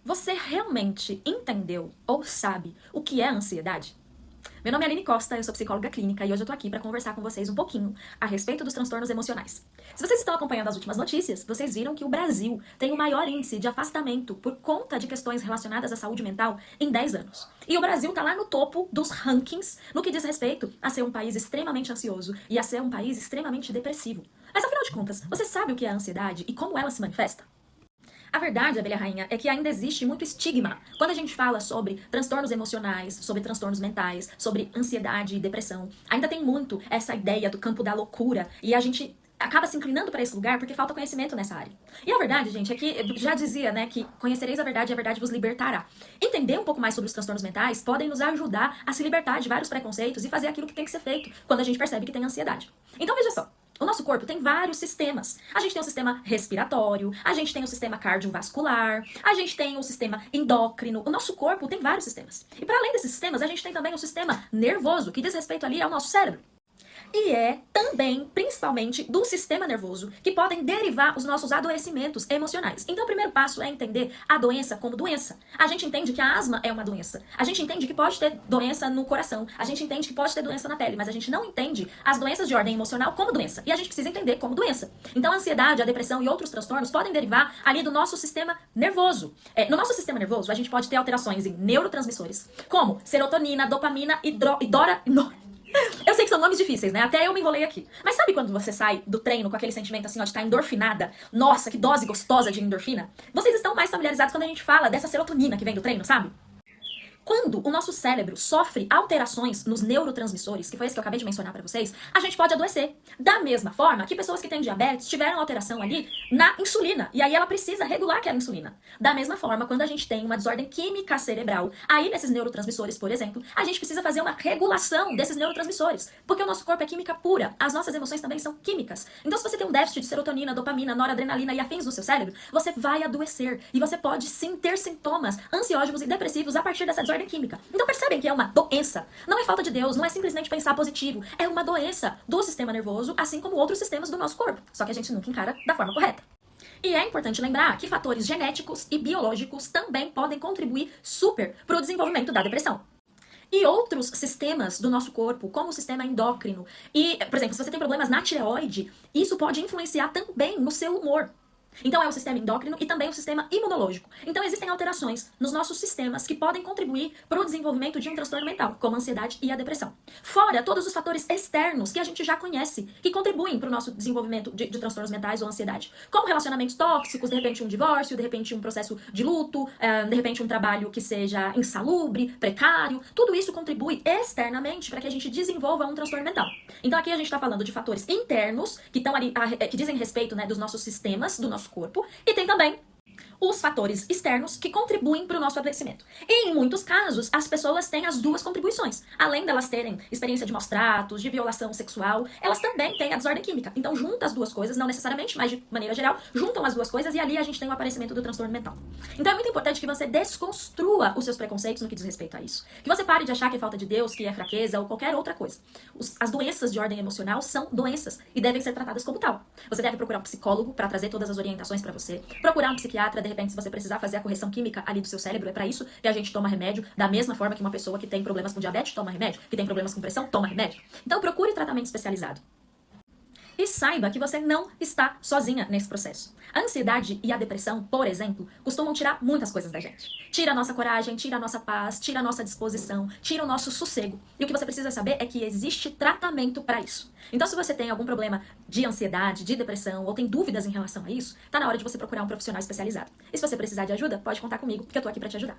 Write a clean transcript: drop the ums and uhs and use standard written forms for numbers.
Você realmente entendeu ou sabe o que é ansiedade? Meu nome é Aline Costa, eu sou psicóloga clínica e hoje eu tô aqui para conversar com vocês um pouquinho a respeito dos transtornos emocionais. Se vocês estão acompanhando as últimas notícias, vocês viram que o Brasil tem o maior índice de afastamento por conta de questões relacionadas à saúde mental em 10 anos. E o Brasil tá lá no topo dos rankings no que diz respeito a ser um país extremamente ansioso e a ser um país extremamente depressivo. Mas afinal de contas, você sabe o que é a ansiedade e como ela se manifesta? A verdade, abelha rainha, é que ainda existe muito estigma quando a gente fala sobre transtornos emocionais, sobre transtornos mentais, sobre ansiedade e depressão. Ainda tem muito essa ideia do campo da loucura e a gente acaba se inclinando para esse lugar porque falta conhecimento nessa área. E a verdade, gente, é que já dizia, né, que conhecereis a verdade e a verdade vos libertará. Entender um pouco mais sobre os transtornos mentais podem nos ajudar a se libertar de vários preconceitos e fazer aquilo que tem que ser feito quando a gente percebe que tem ansiedade. Então veja só. O nosso corpo tem vários sistemas. A gente tem o sistema respiratório, a gente tem o sistema cardiovascular, a gente tem o sistema endócrino. O nosso corpo tem vários sistemas. E para além desses sistemas, a gente tem também o sistema nervoso, que diz respeito ali ao nosso cérebro. E é também, principalmente, do sistema nervoso que podem derivar os nossos adoecimentos emocionais. Então, o primeiro passo é entender a doença como doença. A gente entende que a asma é uma doença. A gente entende que pode ter doença no coração. A gente entende que pode ter doença na pele. Mas a gente não entende as doenças de ordem emocional como doença. E a gente precisa entender como doença. Então, a ansiedade, a depressão e outros transtornos podem derivar ali do nosso sistema nervoso. No nosso sistema nervoso, a gente pode ter alterações em neurotransmissores, como serotonina, dopamina e Eu sei que são nomes difíceis, né? Até eu me enrolei aqui. Mas sabe quando você sai do treino com aquele sentimento assim, ó, de estar endorfinada? Nossa, que dose gostosa de endorfina. Vocês estão mais familiarizados quando a gente fala dessa serotonina que vem do treino, sabe? Quando o nosso cérebro sofre alterações nos neurotransmissores, que foi esse que eu acabei de mencionar pra vocês, a gente pode adoecer. Da mesma forma que pessoas que têm diabetes tiveram alteração ali na insulina, e aí ela precisa regular aquela insulina. Da mesma forma, quando a gente tem uma desordem química cerebral, aí nesses neurotransmissores, por exemplo, a gente precisa fazer uma regulação desses neurotransmissores, porque o nosso corpo é química pura, as nossas emoções também são químicas. Então se você tem um déficit de serotonina, dopamina, noradrenalina e afins no seu cérebro, você vai adoecer, e você pode sim ter sintomas ansiógenos e depressivos a partir dessa desordem química. Então percebem que é uma doença. Não é falta de Deus, não é simplesmente pensar positivo. É uma doença do sistema nervoso, assim como outros sistemas do nosso corpo. Só que a gente nunca encara da forma correta. E é importante lembrar que fatores genéticos e biológicos também podem contribuir super para o desenvolvimento da depressão. E outros sistemas do nosso corpo, como o sistema endócrino. E, por exemplo, se você tem problemas na tireoide, isso pode influenciar também no seu humor. Então é o sistema endócrino e também o sistema imunológico. Então existem alterações nos nossos sistemas que podem contribuir para o desenvolvimento de um transtorno mental, como a ansiedade e a depressão. Fora todos os fatores externos que a gente já conhece, que contribuem para o nosso desenvolvimento de transtornos mentais ou ansiedade. Como relacionamentos tóxicos, de repente um divórcio, de repente um processo de luto, de repente um trabalho que seja insalubre, precário. Tudo isso contribui externamente para que a gente desenvolva um transtorno mental. Então aqui a gente está falando de fatores internos, que estão ali, que dizem respeito, né, dos nossos sistemas, do nosso corpo, e tem também os fatores externos que contribuem para o nosso adoecimento. E em muitos casos, as pessoas têm as duas contribuições. Além delas terem experiência de maus tratos, de violação sexual, elas também têm a desordem química. Então juntam as duas coisas, não necessariamente, mas de maneira geral, juntam as duas coisas e ali a gente tem o aparecimento do transtorno mental. Então é muito importante que você desconstrua os seus preconceitos no que diz respeito a isso. Que você pare de achar que é falta de Deus, que é fraqueza ou qualquer outra coisa. As doenças de ordem emocional são doenças e devem ser tratadas como tal. Você deve procurar um psicólogo para trazer todas as orientações para você, procurar um psiquiatra, de repente, se você precisar fazer a correção química ali do seu cérebro, é pra isso que a gente toma remédio, da mesma forma que uma pessoa que tem problemas com diabetes toma remédio, que tem problemas com pressão toma remédio. Então procure tratamento especializado. E saiba que você não está sozinha nesse processo. A ansiedade e a depressão, por exemplo, costumam tirar muitas coisas da gente. Tira a nossa coragem, tira a nossa paz, tira a nossa disposição, tira o nosso sossego. E o que você precisa saber é que existe tratamento para isso. Então, se você tem algum problema de ansiedade, de depressão, ou tem dúvidas em relação a isso, tá na hora de você procurar um profissional especializado. E se você precisar de ajuda, pode contar comigo, que eu tô aqui para te ajudar.